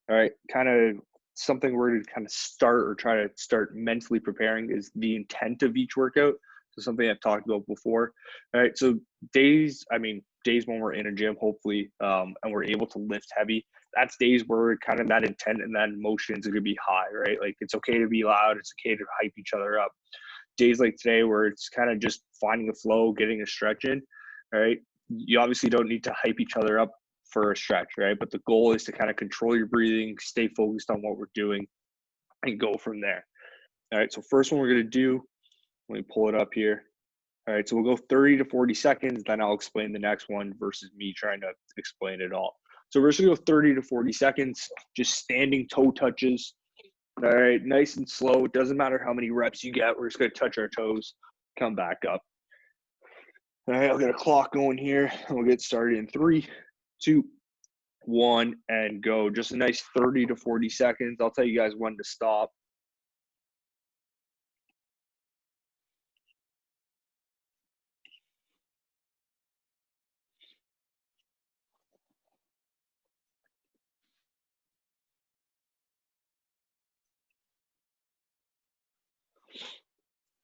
All right, kind of something we're going to kind of start or try to start mentally preparing is the intent of each workout. So something I've talked about before. All right, so days when we're in a gym, hopefully, and we're able to lift heavy. That's days where kind of that intent and that emotions are going to be high, right? Like it's okay to be loud, it's okay to hype each other up. Days like today where it's kind of just finding the flow, getting a stretch in, all right? You obviously don't need to hype each other up for a stretch, right? But the goal is to kind of control your breathing, stay focused on what we're doing, and go from there. All right, so first one we're going to do, let me pull it up here. All right, so we'll go 30 to 40 seconds, then I'll explain the next one versus me trying to explain it all. So we're just going to go 30 to 40 seconds, just standing toe touches. All right, nice and slow. It doesn't matter how many reps you get. We're just going to touch our toes, come back up. All right, I'll get a clock going here, and we'll get started in 3, 2, 1, and go. Just a nice 30 to 40 seconds. I'll tell you guys when to stop.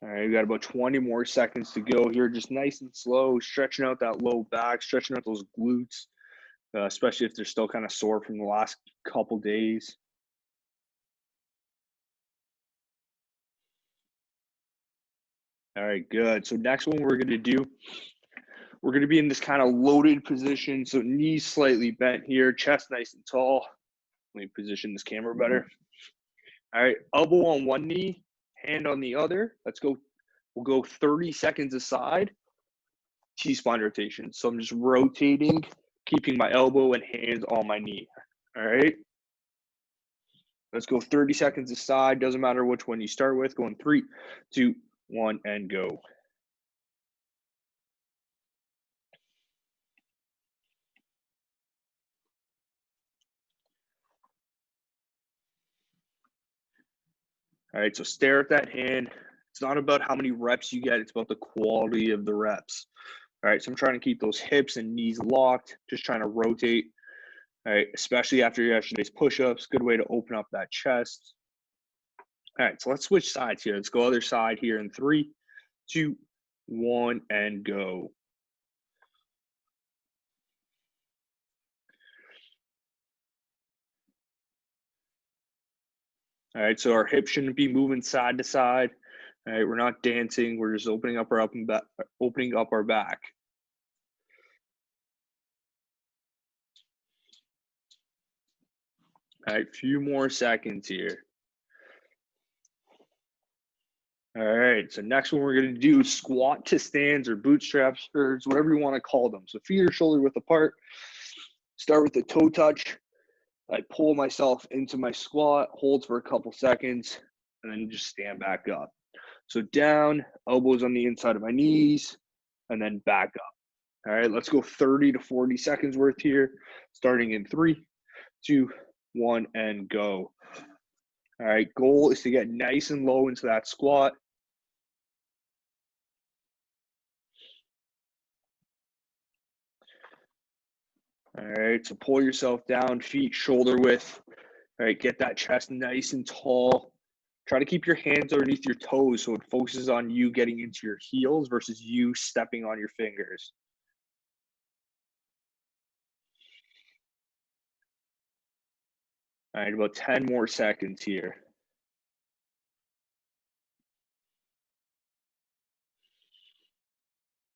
All right, we got about 20 more seconds to go here. Just nice and slow, stretching out that low back, stretching out those glutes, especially if they're still kind of sore from the last couple days. All right, good. So next one we're going to do, we're going to be in this kind of loaded position. So knees slightly bent here, chest nice and tall. Let me position this camera better. All right, elbow on one knee, hand on the other. Let's go. We'll go 30 seconds aside. T-spine rotation. So I'm just rotating, keeping my elbow and hands on my knee. All right. Let's go 30 seconds aside. Doesn't matter which one you start with. Going 3, 2, 1, and go. All right. So stare at that hand. It's not about how many reps you get. It's about the quality of the reps. All right. So I'm trying to keep those hips and knees locked. Just trying to rotate. All right. Especially after yesterday's push-ups. Good way to open up that chest. All right, so let's switch sides here. Let's go other side here in 3, 2, 1, and go. All right, so our hips shouldn't be moving side to side. All right, we're not dancing. We're just opening up our back. All right, few more seconds here. All right, so next one we're gonna do squat to stands or bootstraps or whatever you want to call them. So feet are shoulder width apart. Start with the toe touch. I pull myself into my squat, hold for a couple seconds, and then just stand back up. So down, elbows on the inside of my knees, and then back up. All right, let's go 30 to 40 seconds worth here, starting in 3, 2, 1, and go. All right, goal is to get nice and low into that squat. All right, so pull yourself down, feet shoulder width. All right, get that chest nice and tall. Try to keep your hands underneath your toes so it focuses on you getting into your heels versus you stepping on your fingers. All right, about 10 more seconds here.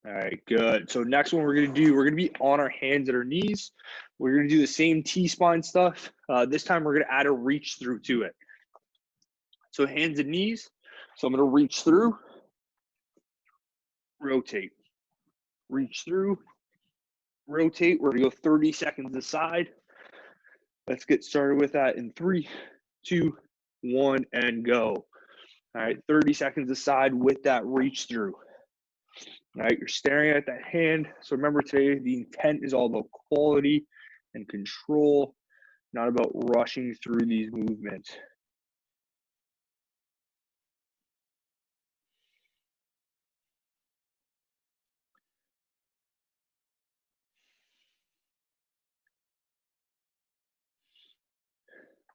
All right, good. So next one we're gonna do, we're gonna be on our hands and our knees. We're gonna do the same T-spine stuff. This time we're gonna add a reach through to it. So hands and knees. So I'm gonna reach through, rotate, reach through, rotate. We're gonna go 30 seconds aside. Let's get started with that in 3, 2, 1, and go. All right, 30 seconds aside with that reach through. All right, you're staring at that hand. So remember today, the intent is all about quality and control, not about rushing through these movements.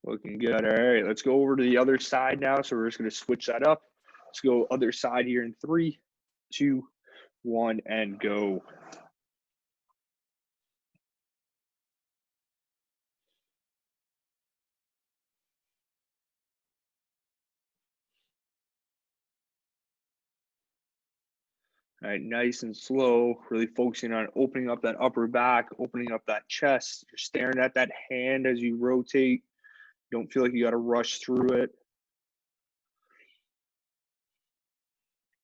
Looking good. All right, let's go over to the other side now. So we're just going to switch that up. Let's go other side here in 3, 2, 1, and go. All right, nice and slow, really focusing on opening up that upper back, opening up that chest. You're staring at that hand as you rotate. Don't feel like you got to rush through it.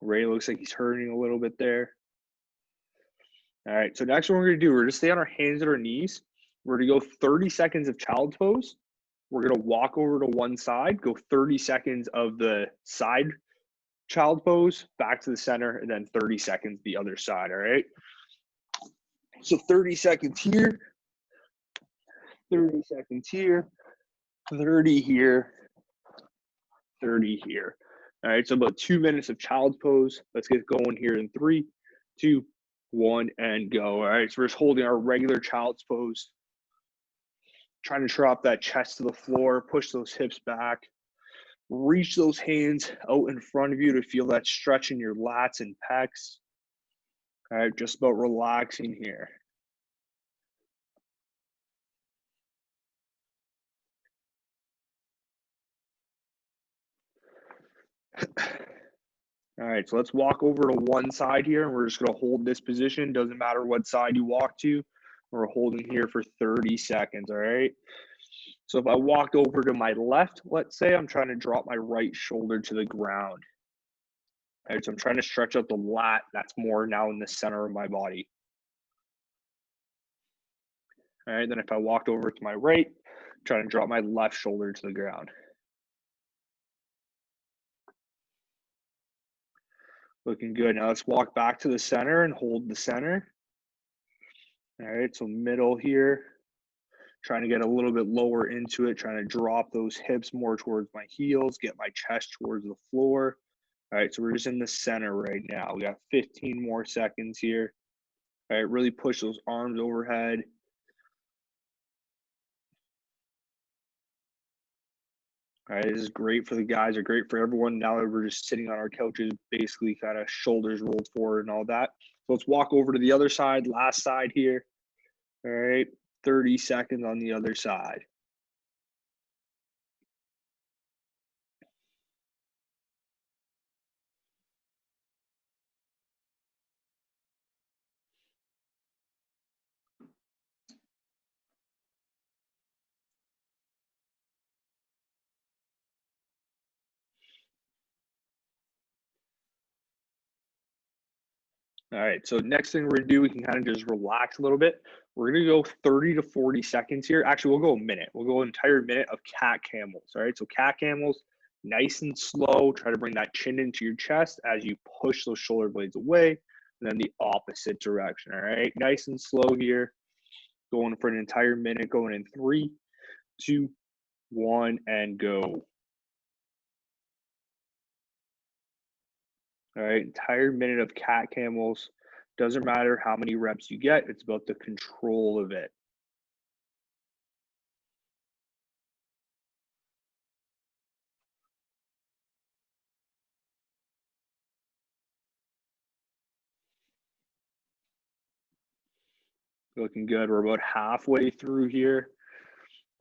Ray looks like he's hurting a little bit there. All right, so next what we're going to do, we're going to stay on our hands and our knees. We're going to go 30 seconds of child's pose. We're going to walk over to one side, go 30 seconds of the side child pose, back to the center, and then 30 seconds the other side, all right? So 30 seconds here, 30 seconds here, 30 here, 30 here. All right, so about 2 minutes of child's pose. Let's get going here in 3, 2, 1, and go. All right, so we're just holding our regular child's pose. Trying to drop that chest to the floor, push those hips back. Reach those hands out in front of you to feel that stretch in your lats and pecs. All right, just about relaxing here. All right, so let's walk over to one side here, and we're just going to hold this position. Doesn't matter what side you walk to. We're holding here for 30 seconds, all right? So if I walked over to my left, let's say I'm trying to drop my right shoulder to the ground. All right, so I'm trying to stretch out the lat that's more now in the center of my body. All right, then if I walked over to my right, I'm trying to drop my left shoulder to the ground. Looking good. Now let's walk back to the center and hold the center. All right, so middle here. Trying to get a little bit lower into it, trying to drop those hips more towards my heels, get my chest towards the floor. All right, so we're just in the center right now. We got 15 more seconds here. All right, really push those arms overhead. All right, this is great for the guys, or great for everyone. Now that we're just sitting on our couches, basically kind of shoulders rolled forward and all that. So let's walk over to the other side, last side here. All right, 30 seconds on the other side. All right, so next thing we're gonna do, we can kind of just relax a little bit. We're gonna go 30 to 40 seconds here. Actually, we'll go a minute. We'll go an entire minute of cat camels. All right, so cat camels, nice and slow. Try to bring that chin into your chest as you push those shoulder blades away, and then the opposite direction. All right, nice and slow here. Going for an entire minute, going in 3, 2, 1, and go. All right, entire minute of cat camels. Doesn't matter how many reps you get, it's about the control of it. Looking good. We're about halfway through here.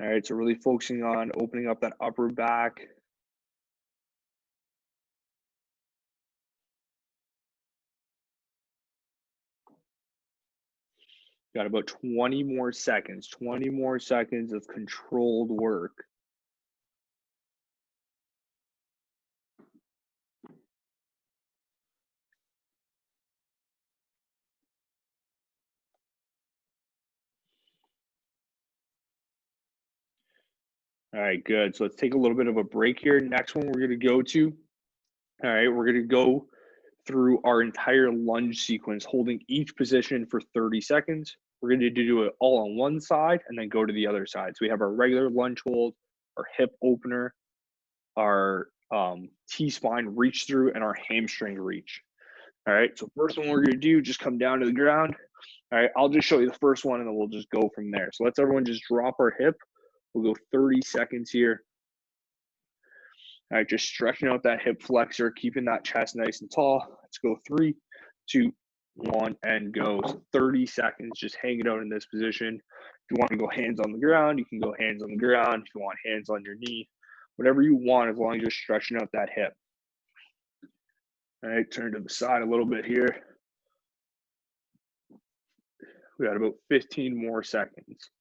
All right, so really focusing on opening up that upper back. Got about 20 more seconds, 20 more seconds of controlled work. All right, good. So let's take a little bit of a break here. Next one we're going to go to. All right, we're going to go through our entire lunge sequence, holding each position for 30 seconds. We're going to do it all on one side and then go to the other side. So we have our regular lunge hold, our hip opener, our T-spine reach through, and our hamstring reach. All right, so first one we're going to do, just come down to the ground. All right, I'll just show you the first one and then we'll just go from there. So let's everyone just drop our hip, We'll go 30 seconds here. All right, just stretching out that hip flexor, keeping that chest nice and tall. Let's go 3, 2, 1, and go. So 30 seconds, just hang it out in this position. If you want to go hands on the ground, you can go hands on the ground. If you want hands on your knee, whatever you want, as long as you're stretching out that hip. All right, turn to the side a little bit here. We got about 15 more seconds.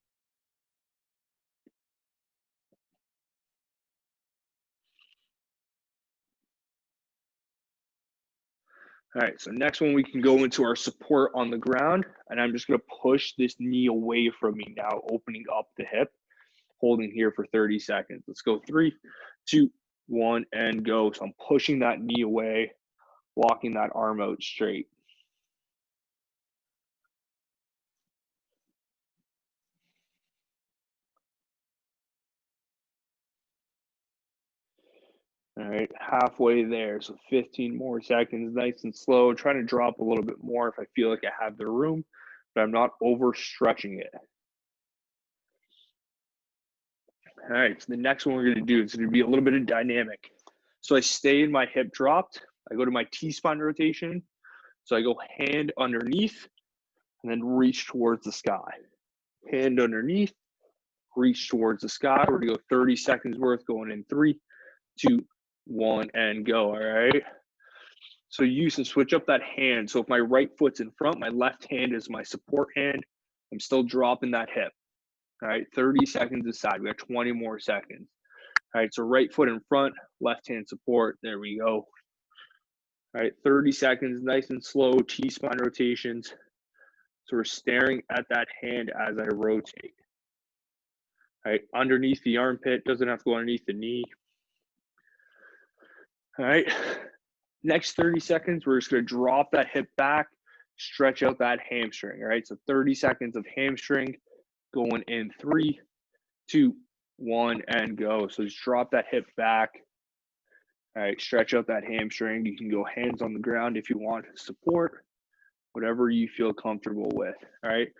All right, so next one we can go into our support on the ground, and I'm just gonna push this knee away from me now, opening up the hip, holding here for 30 seconds. Let's go 3, 2, 1, and go. So I'm pushing that knee away, walking that arm out straight. All right, halfway there. So 15 more seconds, nice and slow. Trying to drop a little bit more if I feel like I have the room, but I'm not overstretching it. All right, so the next one we're gonna do is gonna be a little bit of dynamic. So I stay in my hip dropped. I go to my T-spine rotation. So I go hand underneath and then reach towards the sky. Hand underneath, reach towards the sky. We're gonna go 30 seconds worth, going in 3, 2, 1, and go. All right. So you used to switch up that hand. So if my right foot's in front, my left hand is my support hand. I'm still dropping that hip. All right, 30 seconds aside. We got 20 more seconds. All right, so right foot in front, left hand support. There we go. All right, 30 seconds, nice and slow, T-spine rotations. So we're staring at that hand as I rotate. All right, underneath the armpit, doesn't have to go underneath the knee. All right, next 30 seconds, we're just gonna drop that hip back, stretch out that hamstring. All right, so 30 seconds of hamstring going in 3, 2, 1, and go. So just drop that hip back. All right, stretch out that hamstring. You can go hands on the ground if you want support, whatever you feel comfortable with. All right,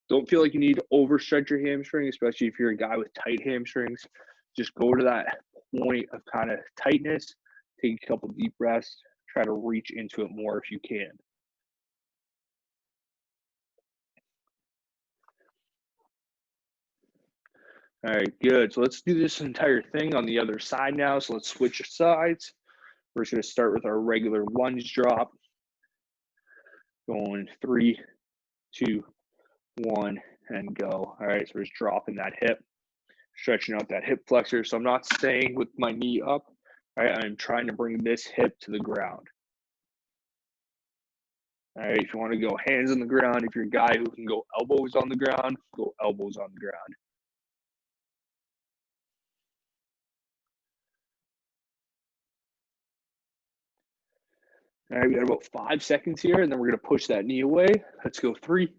don't feel like you need to overstretch your hamstring, especially if you're a guy with tight hamstrings. Just go to that point of kind of tightness, take a couple deep breaths, try to reach into it more if you can. All right, good. So let's do this entire thing on the other side now. So let's switch sides. We're just gonna start with our regular lunge drop. Going 3, 2, 1, and go. All right, so we're just dropping that hip, stretching out that hip flexor. So I'm not staying with my knee up. All right, I'm trying to bring this hip to the ground. All right, if you want to go hands on the ground, if you're a guy who can go elbows on the ground, go elbows on the ground. All right, we got about 5 seconds here, and then we're going to push that knee away. Let's go 3,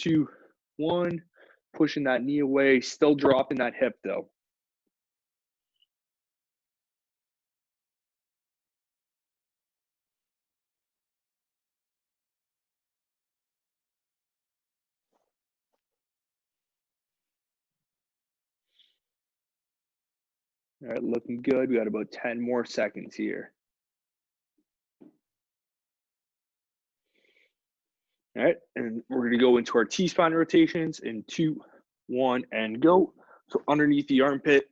2, 1. Pushing that knee away, still dropping that hip though. All right, looking good. We got about 10 more seconds here. All right, and we're going to go into our T-spine rotations in 2, 1, and go. So underneath the armpit,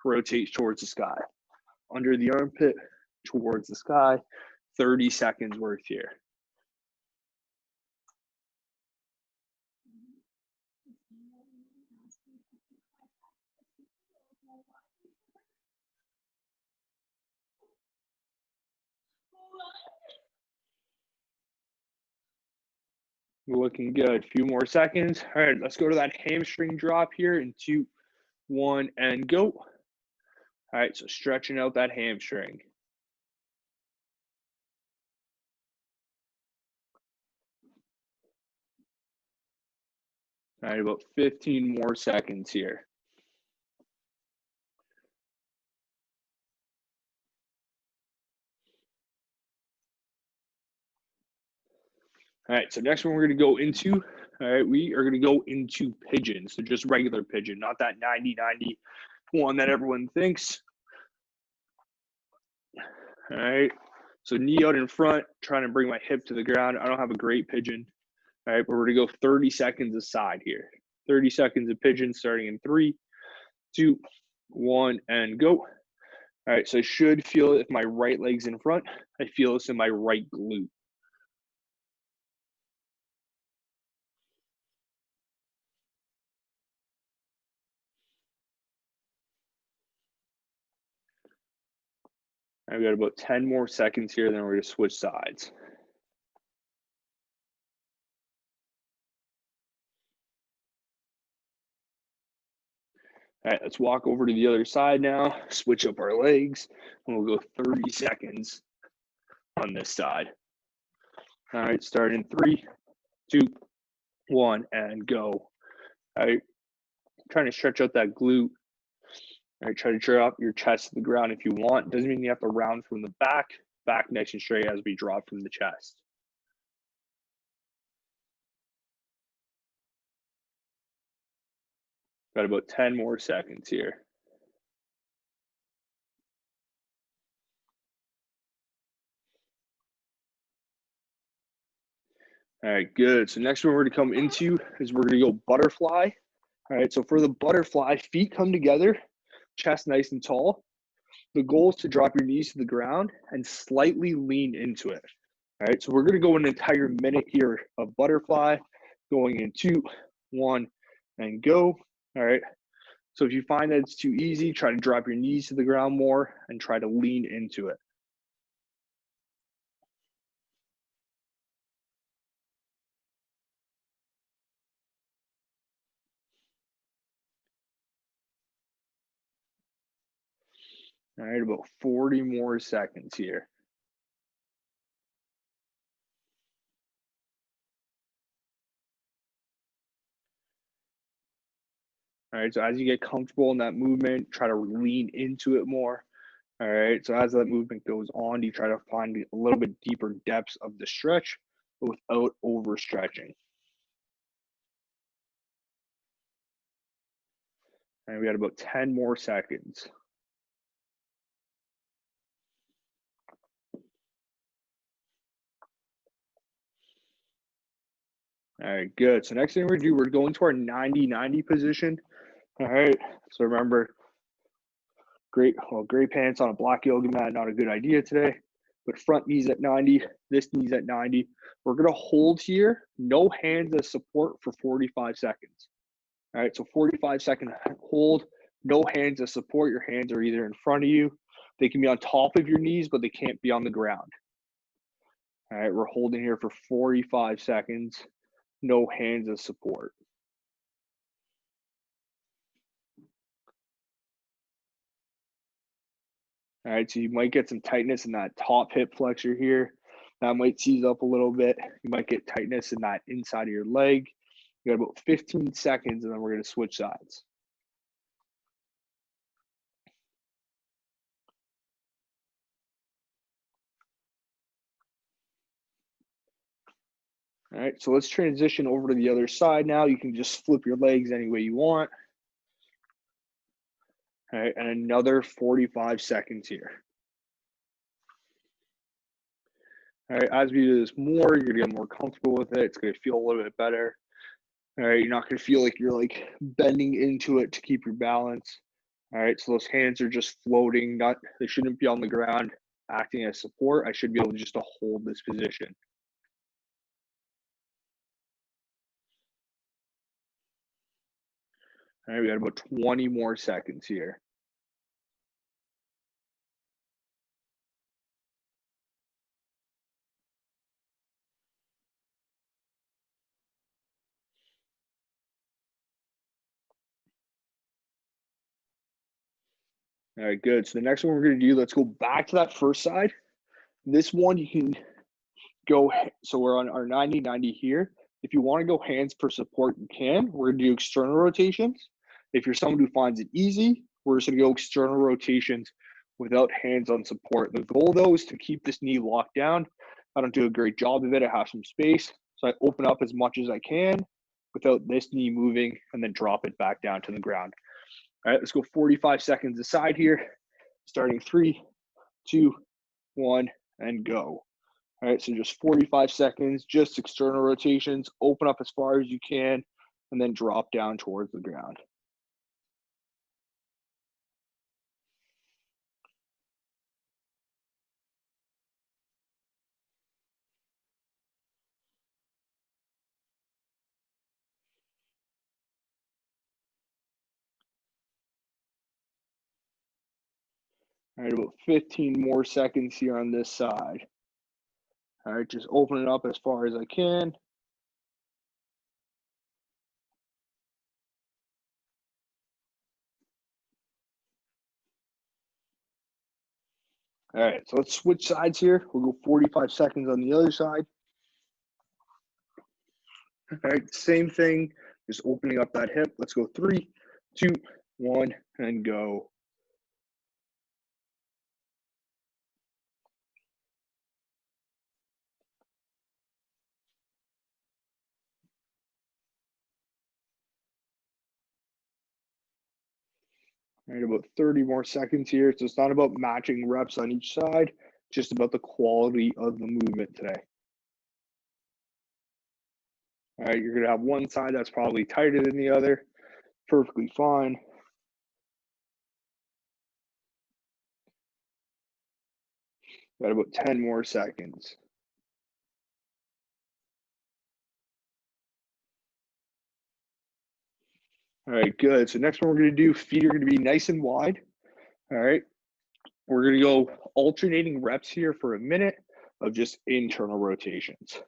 rotate towards the sky. Under the armpit, towards the sky. 30 seconds worth here. Looking good. A few more seconds. All right, let's go to that hamstring drop here in 2, 1, and go. All right, so stretching out that hamstring. All right, about 15 more seconds here. All right, so next one we're going to go into All right, we are going to go into pigeon. So just regular pigeon, not that 90-90 one that everyone thinks. All right, so knee out in front, trying to bring my hip to the ground. I don't have a great pigeon. All right, but we're going to go 30 seconds aside here. 30 seconds of pigeon starting in 3, 2, 1, and go. All right, so I should feel it if my right leg's in front. I feel this in my right glute. I've got about 10 more seconds here, then we're going to switch sides. All right, let's walk over to the other side now, switch up our legs, and we'll go 30 seconds on this side. All right, start in 3, 2, 1, and go. All right, trying to stretch out that glute. All right, try to drop your chest to the ground if you want. Doesn't mean you have to round from the back nice and straight as we drop from the chest. Got about 10 more seconds here. All right, good. So next one we're going to come into is we're going to go butterfly. All right, so for the butterfly, feet come together, chest nice and tall. The goal is to drop your knees to the ground and slightly lean into it. All right, so we're going to go an entire minute here of butterfly, going in 2, 1, and go. All right, so if you find that it's too easy, try to drop your knees to the ground more and try to lean into it. All right, about 40 more seconds here. All right, so as you get comfortable in that movement, try to lean into it more. All right, so as that movement goes on, you try to find a little bit deeper depths of the stretch without overstretching. And we got about 10 more seconds. All right, good. So next thing we're gonna do, we're going to our 90-90 position. All right, so remember, great pants on a black yoga mat, not a good idea today. But front knees at 90, this knee's at 90. We're gonna hold here, no hands as support for 45 seconds. All right, so 45-second hold, no hands as support. Your hands are either in front of you, they can be on top of your knees, but they can't be on the ground. All right, we're holding here for 45 seconds, no hands as support. All right, so you might get some tightness in that top hip flexor here. That might seize up a little bit. You might get tightness in that inside of your leg. You got about 15 seconds, and then we're going to switch sides. All right, so let's transition over to the other side now. You can just flip your legs any way you want. All right, and another 45 seconds here. All right, as we do this more, you're gonna get more comfortable with it. It's gonna feel a little bit better. All right, you're not gonna feel like you're like bending into it to keep your balance. All right, so those hands are just floating, they shouldn't be on the ground acting as support. I should be able just to hold this position. All right, we got about 20 more seconds here. All right, good. So the next one we're going to do, let's go back to that first side. This one you can go, so we're on our 90-90 here. If you want to go hands per support, you can. We're going to do external rotations. If you're someone who finds it easy, we're just going to go external rotations without hands on support. The goal, though, is to keep this knee locked down. I don't do a great job of it. I have some space, so I open up as much as I can. without this knee moving, and then drop it back down to the ground. All right, let's go 45 seconds aside here. Starting 3, 2, 1, and go. All right, so just 45 seconds, just external rotations, open up as far as you can, and then drop down towards the ground. All right, about 15 more seconds here on this side. All right, just open it up as far as I can. All right, so let's switch sides here. We'll go 45 seconds on the other side. All right, same thing, just opening up that hip. Let's go 3, 2, 1, and go. All right, about 30 more seconds here. So it's not about matching reps on each side, just about the quality of the movement today. All right, you're gonna have one side that's probably tighter than the other. Perfectly fine. Got about 10 more seconds. All right, good. So next one we're gonna do, feet are gonna be nice and wide. All right, we're gonna go alternating reps here for a minute of just internal rotations.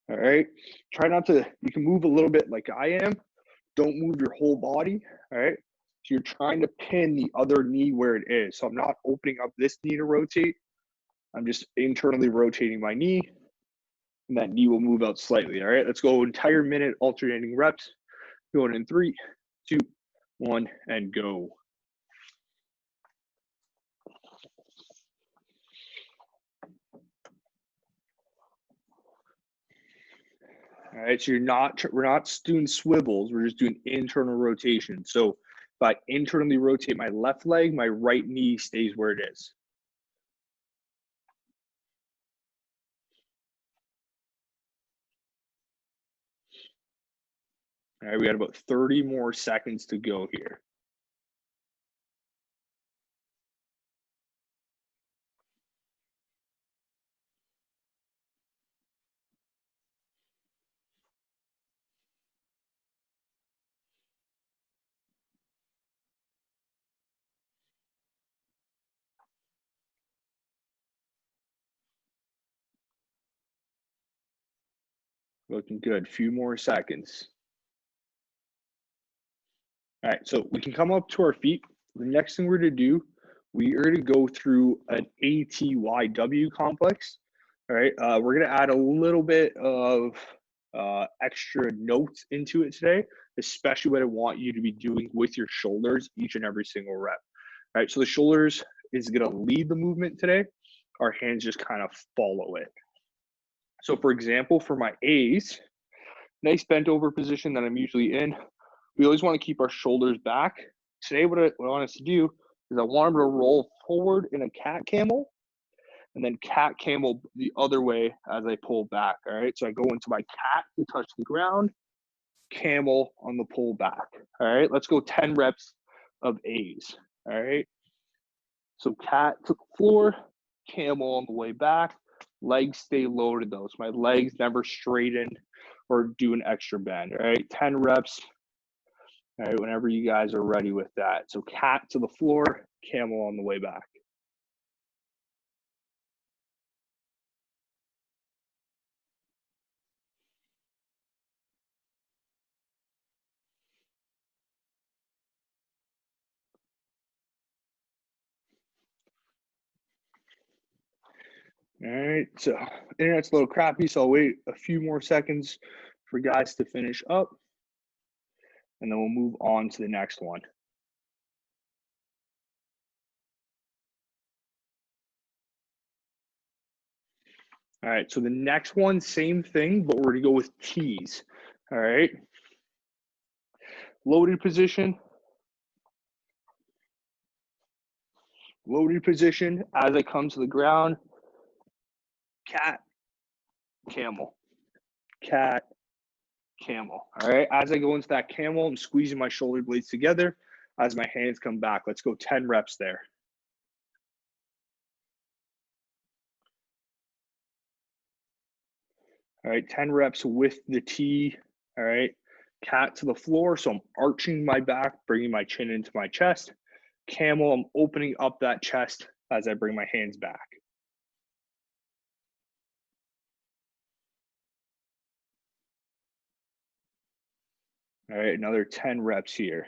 All right, try not to, you can move a little bit like I am. Don't move your whole body. All right, so you're trying to pin the other knee where it is. So I'm not opening up this knee to rotate. I'm just internally rotating my knee, and that knee will move out slightly. All right, let's go entire minute alternating reps. Going in 3, 2, 1, and go. All right, so we're not doing swivels, we're just doing internal rotation. So if I internally rotate my left leg, my right knee stays where it is. All right, we got about 30 more seconds to go here. Looking good. Few more seconds. All right, so we can come up to our feet. The next thing we're going to do, we are going to go through an ATYW complex. All right, we're going to add a little bit of extra notes into it today, especially what I want you to be doing with your shoulders each and every single rep. All right, so the shoulders is going to lead the movement today. Our hands just kind of follow it. So for example, for my A's, nice bent over position that I'm usually in, we always want to keep our shoulders back. Today, what I want us to do is I want them to roll forward in a cat camel, and then cat camel the other way as I pull back. All right, so I go into my cat to touch the ground, camel on the pull back. All right, let's go 10 reps of A's. All right, so cat to the floor, camel on the way back. Legs stay loaded though, so my legs never straighten or do an extra bend. All right, 10 reps. All right, whenever you guys are ready with that. So cat to the floor, camel on the way back. All right, so internet's a little crappy, so I'll wait a few more seconds for guys to finish up, and then we'll move on to the next one. All right, so the next one, same thing, but we're gonna go with T's. All right, Loaded position. Loaded position. As I come to the ground, cat, camel, cat, camel. All right. As I go into that camel, I'm squeezing my shoulder blades together as my hands come back. Let's go 10 reps there. All right, 10 reps with the T. All right, cat to the floor. So I'm arching my back, bringing my chin into my chest. Camel, I'm opening up that chest as I bring my hands back. All right, another 10 reps here.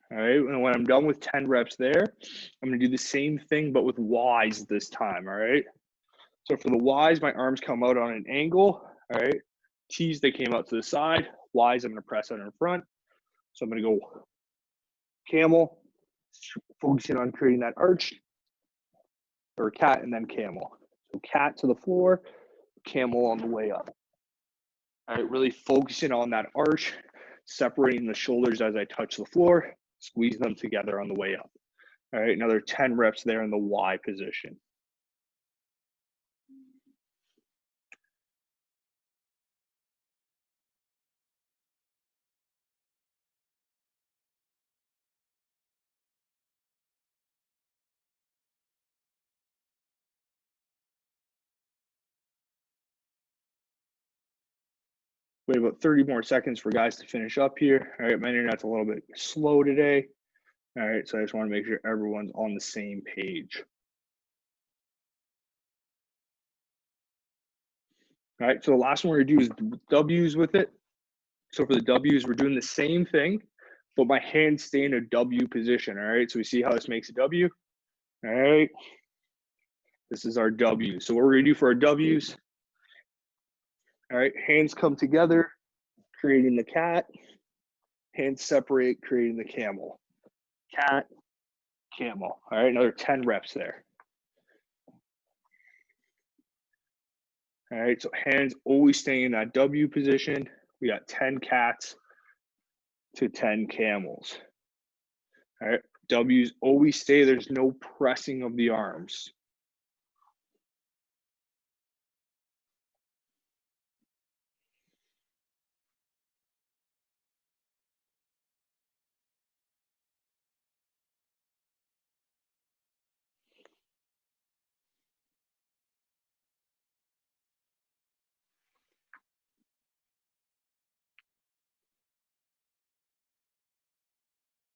All right, and when I'm done with 10 reps there, I'm gonna do the same thing, but with Ys this time, all right? So for the Ys, my arms come out on an angle, all right? T's, they came out to the side. Ys, I'm gonna press out in front. So I'm gonna go camel, focusing on creating that arch, or cat and then camel. So cat to the floor, camel on the way up. All right, really focusing on that arch, separating the shoulders as I touch the floor, squeeze them together on the way up. All right, another 10 reps there in the Y position. Wait about 30 more seconds for guys to finish up here. All right, my internet's a little bit slow today. All right, so I just want to make sure everyone's on the same page. All right, so the last one we're gonna do is W's with it. So for the W's, we're doing the same thing, but my hands stay in a W position. All right, so we see how this makes a W. All right, this is our W. So what we're gonna do for our W's, all right, hands come together, creating the cat. Hands separate, creating the camel. Cat, camel. All right, another 10 reps there. All right, so hands always staying in that W position. We got 10 cats to 10 camels. All right, W's always stay. There's no pressing of the arms.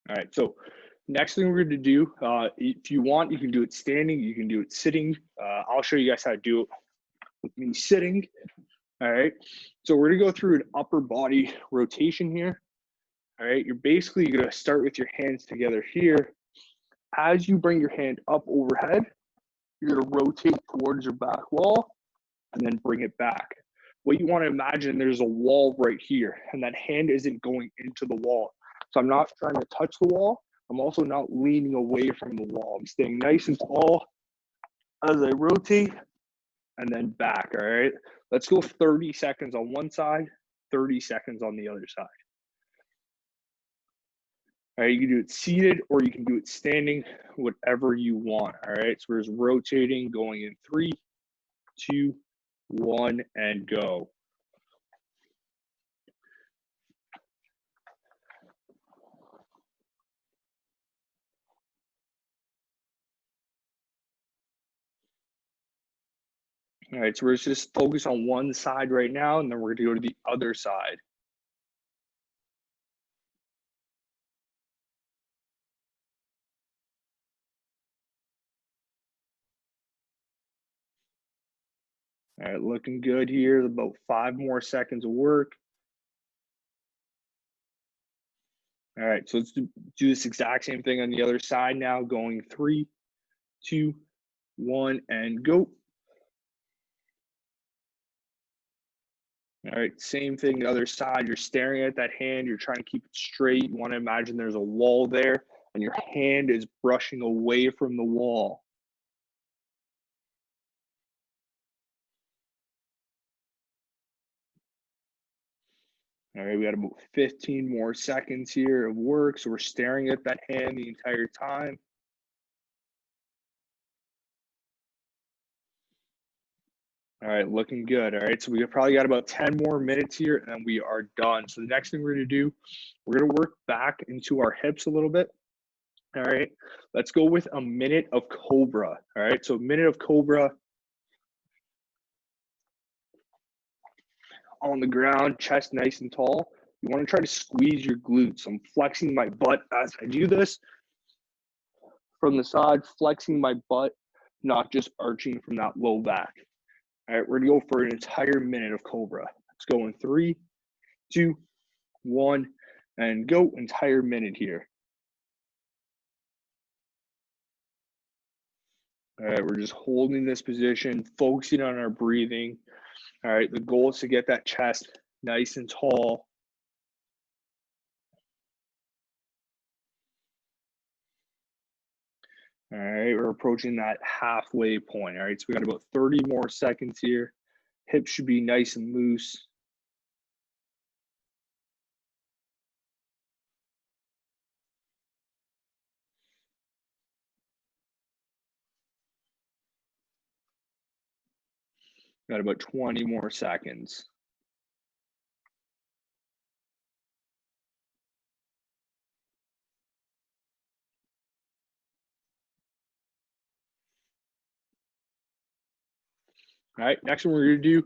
All right, so next thing we're going to do, if you want, you can do it standing, you can do it sitting. I'll show you guys how to do it with me sitting. All right, so we're going to go through an upper body rotation here. All right, you're basically going to start with your hands together here. As you bring your hand up overhead, you're going to rotate towards your back wall and then bring it back. What you want to imagine, there's a wall right here, and that hand isn't going into the wall. So I'm not trying to touch the wall. I'm also not leaning away from the wall. I'm staying nice and tall as I rotate and then back, all right? Let's go 30 seconds on one side, 30 seconds on the other side. All right, you can do it seated or you can do it standing, whatever you want, all right? So we're just rotating, going in 3, 2, 1, and go. All right, so we're just focus on one side right now, and then we're gonna go to the other side. All right, looking good here. About 5 more seconds of work. All right, so let's do this exact same thing on the other side now, going 3, 2, 1, and go. All right, same thing, the other side. You're staring at that hand. You're trying to keep it straight. You want to imagine there's a wall there, and your hand is brushing away from the wall. All right, we got about 15 more seconds here of work. So we're staring at that hand the entire time. All right, looking good. All right, so we probably got about 10 more minutes here and we are done. So the next thing we're gonna do, we're gonna work back into our hips a little bit. All right, let's go with a minute of Cobra. All right, so a minute of Cobra on the ground, chest nice and tall. You wanna try to squeeze your glutes. I'm flexing my butt as I do this from the side, flexing my butt, not just arching from that low back. All right, we're gonna go for an entire minute of Cobra. Let's go in 3, 2, 1, and go. Entire minute here. All right, we're just holding this position, focusing on our breathing. All right, the goal is to get that chest nice and tall. All right, we're approaching that halfway point. All right, so we got about 30 more seconds here. Hips should be nice and loose. Got about 20 more seconds. All right, next one we're gonna do,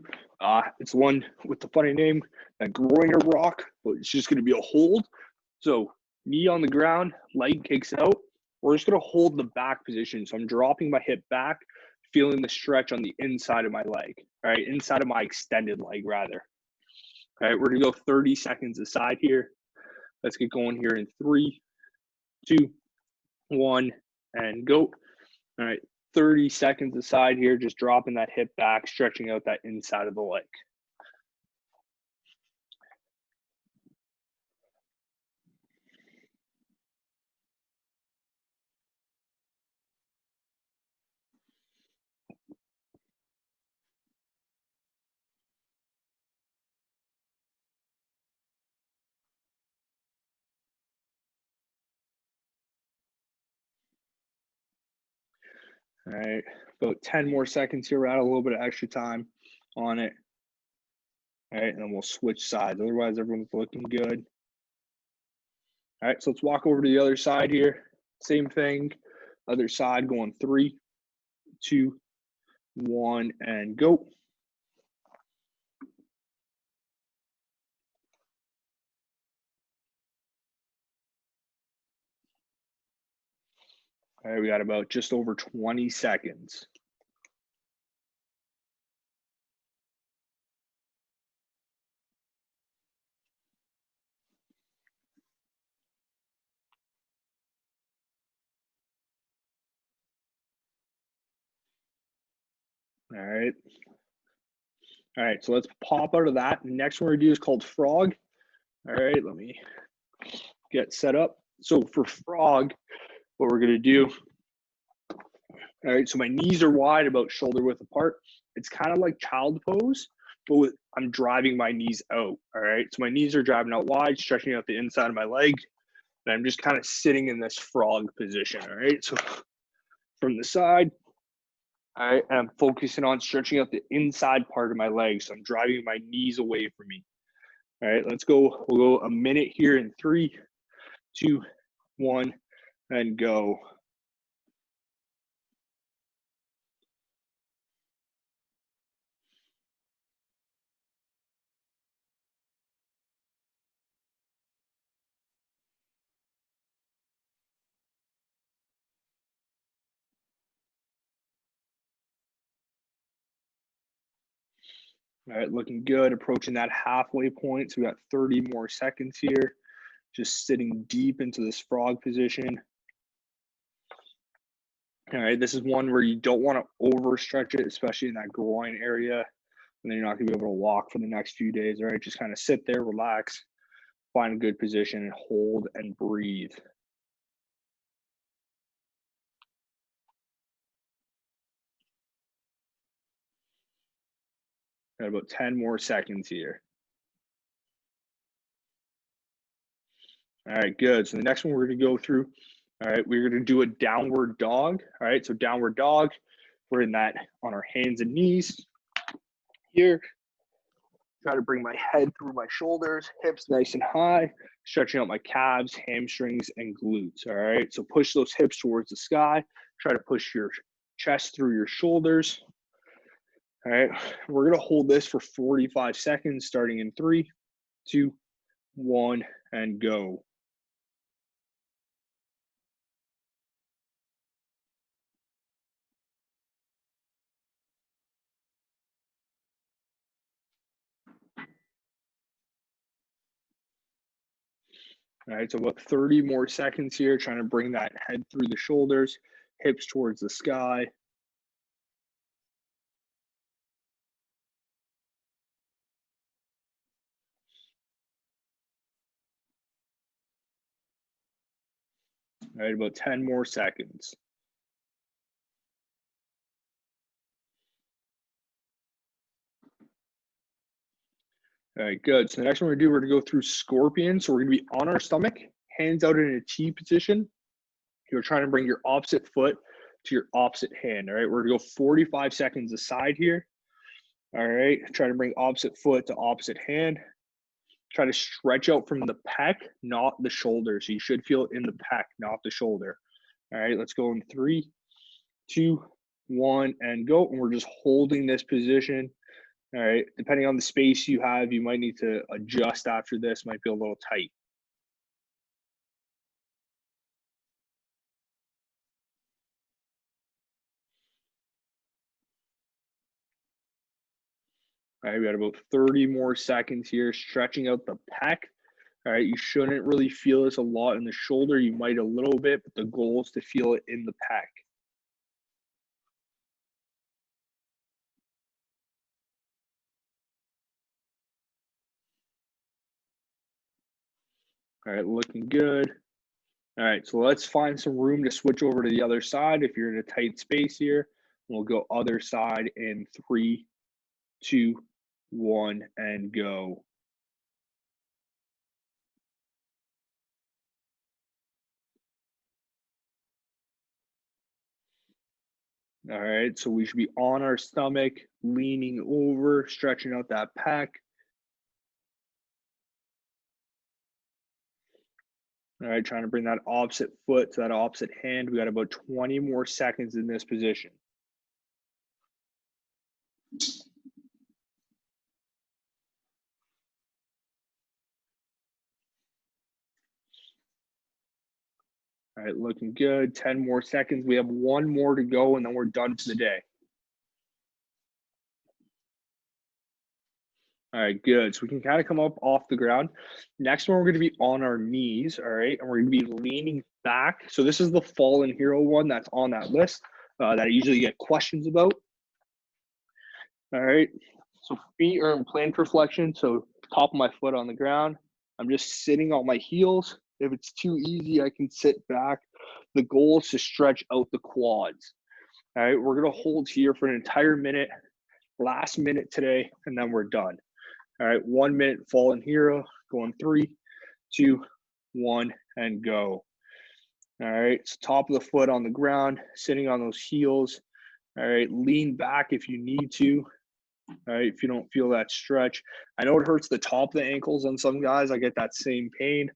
it's one with the funny name, that groiner rock, but it's just gonna be a hold. So knee on the ground, leg kicks out. We're just gonna hold the back position. So I'm dropping my hip back, feeling the stretch on the inside of my leg, all right, inside of my extended leg rather. All right, we're gonna go 30 seconds aside here. Let's get going here in 3, 2, 1, and go. All right, 30 seconds aside here, just dropping that hip back, stretching out that inside of the leg. All right, about 10 more seconds here. We're at a little bit of extra time on it. All right, and then we'll switch sides. Otherwise, everyone's looking good. All right, so let's walk over to the other side here. Same thing, other side going 3, 2, 1, and go. All right, we got about just over 20 seconds. All right. All right, so let's pop out of that. Next one we're gonna do is called frog. All right, let me get set up. So for frog, what we're gonna do, all right, so my knees are wide, about shoulder width apart. It's kind of like child pose, but I'm driving my knees out, all right? So my knees are driving out wide, stretching out the inside of my leg, and I'm just kind of sitting in this frog position, all right? So from the side, all right, and I'm focusing on stretching out the inside part of my leg, so I'm driving my knees away from me. All right, let's go. We'll go a minute here in 3, 2, 1, and go. All right, looking good, approaching that halfway point. So we got 30 more seconds here. Just sitting deep into this frog position. All right, this is one where you don't want to overstretch it, especially in that groin area. And then you're not gonna be able to walk for the next few days. All right, just kind of sit there, relax, find a good position, and hold and breathe. Got about 10 more seconds here. All right, good. So the next one we're going to go through, all right, we're going to do a downward dog. All right, so downward dog, we're in that on our hands and knees here. Try to bring my head through my shoulders, hips nice and high, stretching out my calves, hamstrings, and glutes. All right, so push those hips towards the sky. Try to push your chest through your shoulders. All right, we're going to hold this for 45 seconds, starting in 3, 2, 1, and go. All right, so about 30 more seconds here, trying to bring that head through the shoulders, hips towards the sky. All right, about 10 more seconds. All right, good. So the next one we're going to go through scorpion. So we're going to be on our stomach, hands out in a T position. You're trying to bring your opposite foot to your opposite hand. All right, we're going to go 45 seconds aside here. All right, try to bring opposite foot to opposite hand. Try to stretch out from the pec, not the shoulder. So you should feel it in the pec, not the shoulder. All right, let's go in 3, 2, 1, and go. And we're just holding this position. All right, depending on the space you have, you might need to adjust after this, might be a little tight. All right, we got about 30 more seconds here, stretching out the pec. All right, you shouldn't really feel this a lot in the shoulder. You might a little bit, but the goal is to feel it in the pec. All right, looking good. All right, so let's find some room to switch over to the other side. If you're in a tight space here, we'll go other side in 3, 2, 1, and go. All right, so we should be on our stomach, leaning over, stretching out that pec. All right, trying to bring that opposite foot to that opposite hand. We got about 20 more seconds in this position. All right, looking good. 10 more seconds. We have one more to go, and then we're done for the day. All right, good. So we can kind of come up off the ground. Next one, we're going to be on our knees, all right? And we're going to be leaning back. So this is the fallen hero one that's on that list that I usually get questions about. All right, so feet are in plantar flexion, so top of my foot on the ground. I'm just sitting on my heels. If it's too easy, I can sit back. The goal is to stretch out the quads. All right, we're gonna hold here for an entire minute, last minute today, and then we're done. All right, 1 minute fallen hero, going 3, 2, 1, and go. All right, so top of the foot on the ground, sitting on those heels. All right, lean back if you need to. All right, if you don't feel that stretch. I know it hurts the top of the ankles on some guys. I get that same pain.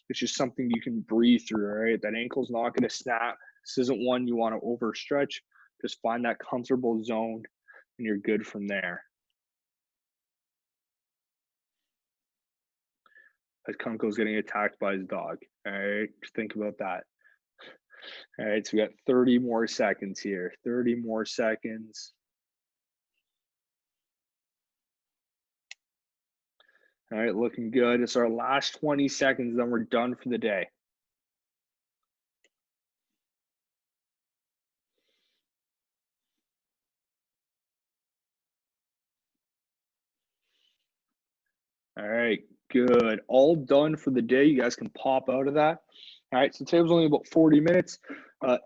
It's just something you can breathe through, all right? That ankle's not going to snap. This isn't one you want to overstretch. Just find that comfortable zone, and you're good from there. As Kunko's getting attacked by his dog, all right? Just think about that. All right, so we got 30 more seconds here. 30 more seconds. All right, looking good. It's our last 20 seconds, then we're done for the day. All right, good. All done for the day. You guys can pop out of that. All right, so today was only about 40 minutes.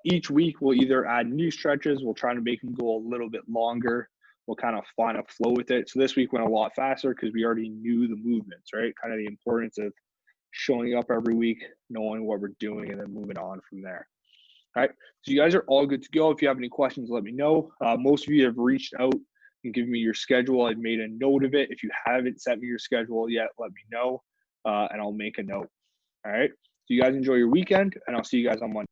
Each week, we'll either add new stretches. We'll try to make them go a little bit longer. We'll kind of find a flow with it. So this week went a lot faster because we already knew the movements, right? Kind of the importance of showing up every week, knowing what we're doing, and then moving on from there. All right. So you guys are all good to go. If you have any questions, let me know. Most of you have reached out and given me your schedule. I've made a note of it. If you haven't sent me your schedule yet, let me know, and I'll make a note. All right. So you guys enjoy your weekend, and I'll see you guys on Monday.